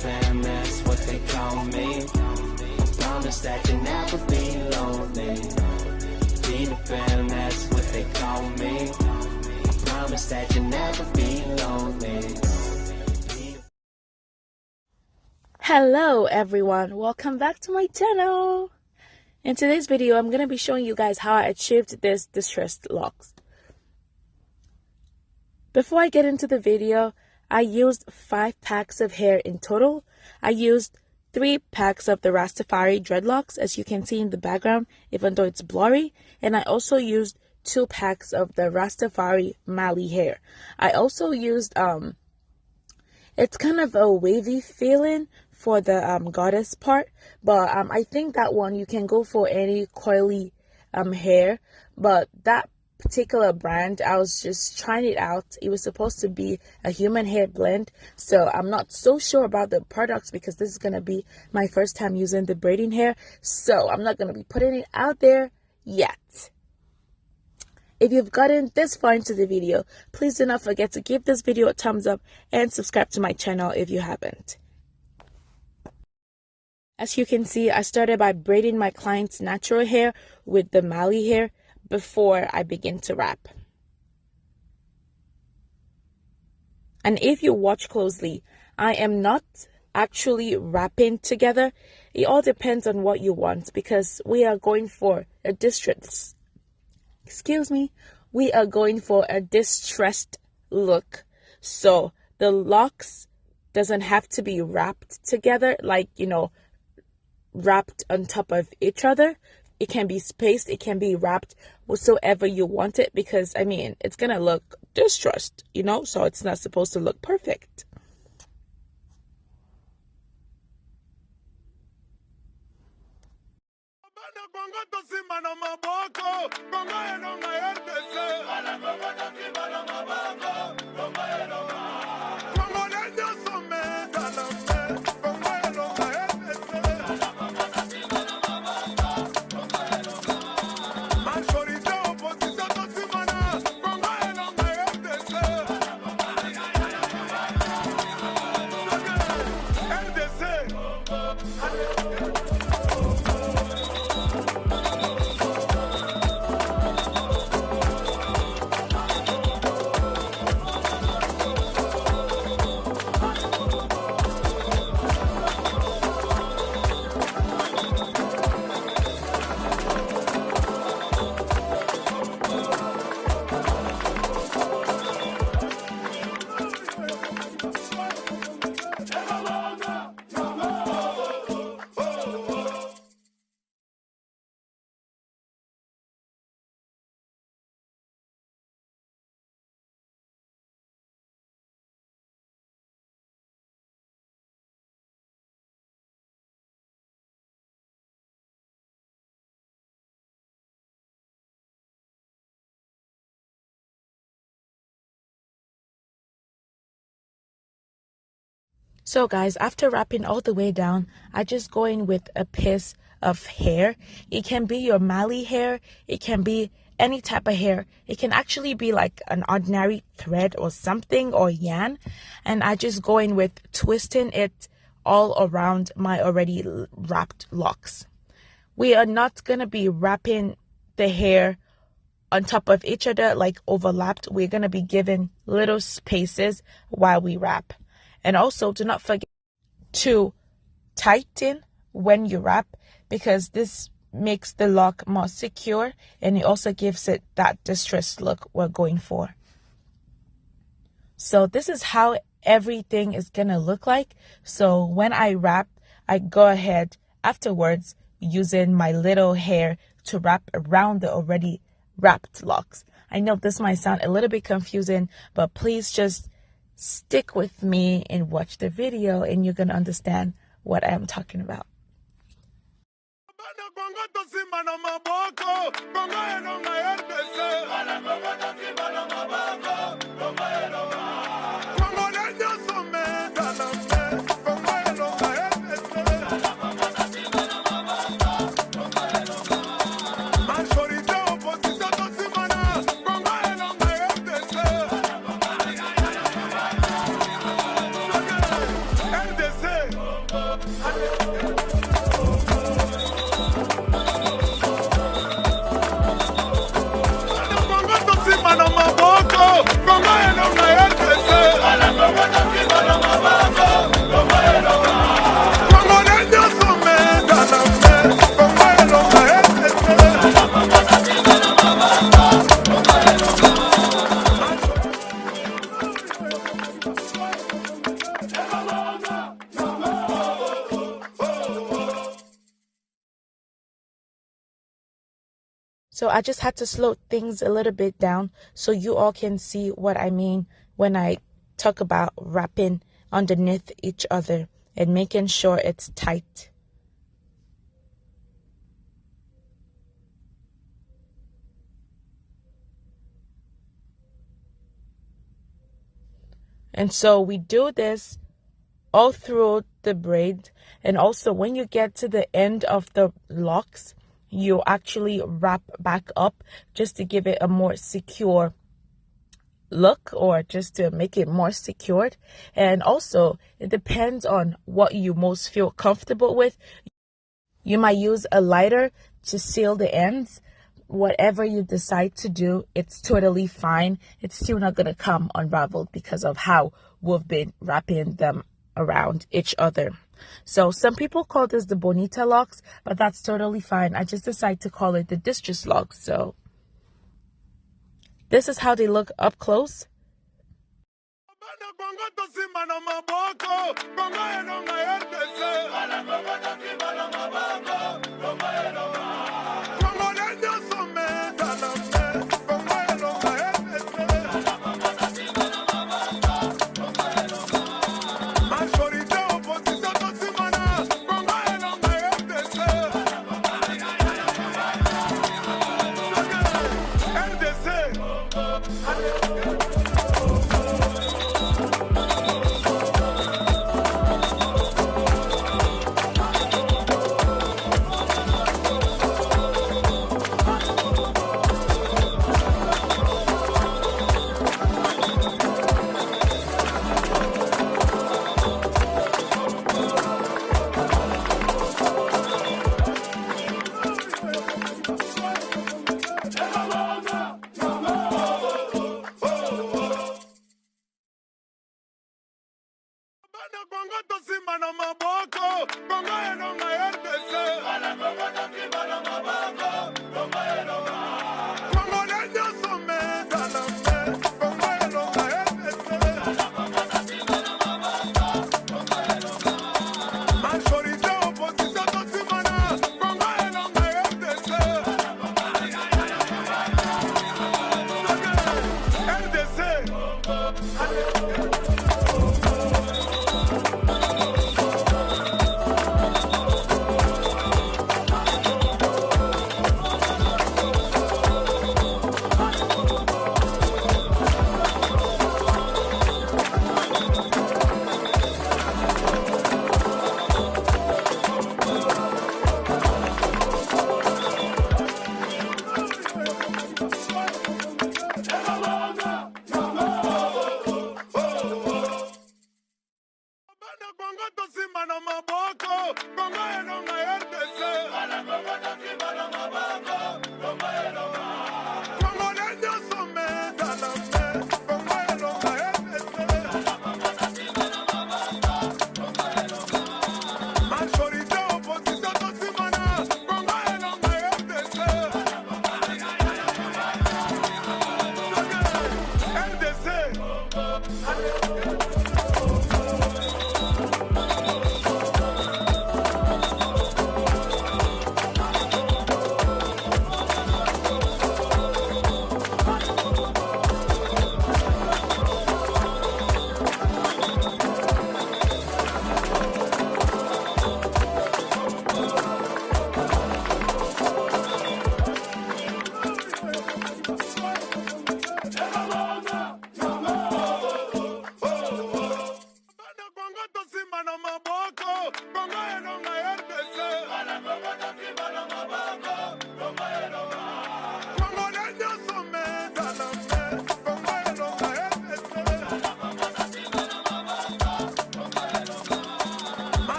fam, that's what they call me. Promise that you'll never be lonely. Be the fam, that's what they call me. Promise that you'll never be lonely. Hello everyone, welcome back to my channel. In today's video, I'm going to be showing you guys how I achieved this distressed locks. Before I get into the video, I used 5 packs of hair in total. I used 3 packs of the Rastafri Dreadlocks, as you can see in the background, even though it's blurry. And I also used 2 packs of the Rastafri Marley hair. I also used, it's kind of a wavy feeling for the goddess part, but I think that one you can go for any coily hair, but that particular brand, I was just trying it out. It was supposed to be a human hair blend, so I'm not so sure about the products because this is going to be my first time using the braiding hair, so I'm not going to be putting it out there yet. If you've gotten this far into the video, please do not forget to give this video a thumbs up and subscribe to my channel if you haven't. As you can see, I started by braiding my client's natural hair with the Marley hair before I begin to wrap. And if you watch closely, I am not actually wrapping together. It all depends on what you want, because we are going for a distressed look. So the locks doesn't have to be wrapped together, like, you know, wrapped on top of each other. It can be spaced, it can be wrapped whatsoever you want it, because I mean, it's gonna look distressed, you know, so it's not supposed to look perfect. So guys, after wrapping all the way down, I just go in with a piece of hair. It can be your Marley hair, it can be any type of hair. It can actually be like an ordinary thread or something, or yarn. And I just go in with twisting it all around my already wrapped locks. We are not going to be wrapping the hair on top of each other like overlapped. We're going to be giving little spaces while we wrap. And also, do not forget to tighten when you wrap, because this makes the lock more secure, and it also gives it that distressed look we're going for. So this is how everything is gonna look like. So when I wrap, I go ahead afterwards using my little hair to wrap around the already wrapped locks. I know this might sound a little bit confusing, but please just stick with me and watch the video, and you're gonna understand what I'm talking about. So I just had to slow things a little bit down so you all can see what I mean when I talk about wrapping underneath each other and making sure it's tight. And so we do this all through the braid, and also when you get to the end of the locks, you actually wrap back up just to give it a more secure look, or just to make it more secured. And also it depends on what you most feel comfortable with. You might use a lighter to seal the ends. Whatever you decide to do, it's totally fine. It's still not going to come unraveled because of how we've been wrapping them around each other. So some people call this the bonita locks, but that's totally fine. I just decided to call it the distress locks. So this is how they look up close.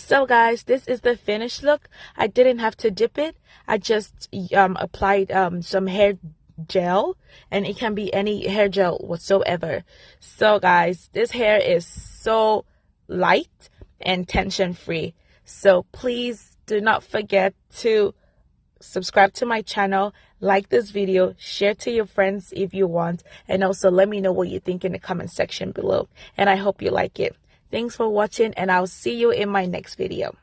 So guys, this is the finished look. I didn't have to dip it. I just applied some hair gel, and it can be any hair gel whatsoever. So guys, this hair is so light and tension free. So please do not forget to subscribe to my channel, like this video, share to your friends if you want, and also let me know what you think in the comment section below. And I hope you like it. Thanks for watching, and I'll see you in my next video.